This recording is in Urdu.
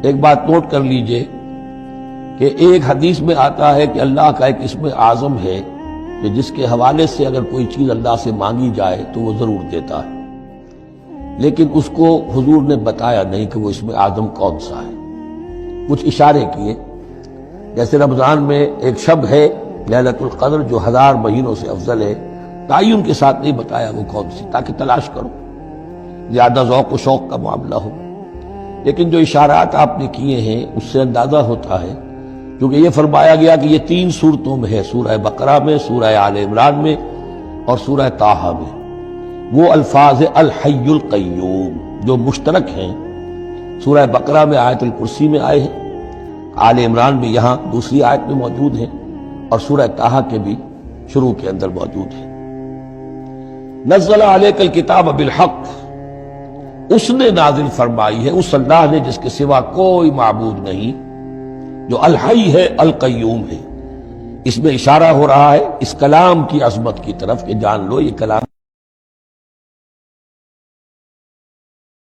ایک بات نوٹ کر لیجئے کہ ایک حدیث میں آتا ہے کہ اللہ کا ایک اسم اعظم ہے کہ جس کے حوالے سے اگر کوئی چیز اللہ سے مانگی جائے تو وہ ضرور دیتا ہے، لیکن اس کو حضور نے بتایا نہیں کہ وہ اسم اعظم کون سا ہے۔ کچھ اشارے کیے، جیسے رمضان میں ایک شب ہے لیلۃ القدر جو 1000 مہینوں سے افضل ہے، تعین کے ساتھ نہیں بتایا وہ کون سی، تاکہ تلاش کرو، زیادہ ذوق و شوق کا معاملہ ہو۔ لیکن جو اشارات آپ نے کیے ہیں اس سے اندازہ ہوتا ہے، کیونکہ یہ فرمایا گیا کہ یہ 3 صورتوں میں ہے، سورہ بقرہ میں، سورہ آل عمران میں اور سورہ طٰہٰ میں، وہ الفاظ الحی القیوم جو مشترک ہیں، سورہ بقرہ میں آیت الکرسی میں آئے ہیں، آل عمران میں یہاں دوسری آیت میں موجود ہیں، اور سورہ طٰہٰ کے بھی شروع کے اندر موجود ہیں۔ نزل علیک الکتاب بالحق، اس نے نازل فرمائی ہے، اس اللہ نے جس کے سوا کوئی معبود نہیں، جو الحی ہے القیوم ہے۔ اس میں اشارہ ہو رہا ہے اس کلام کی عظمت کی طرف کہ جان لو یہ کلام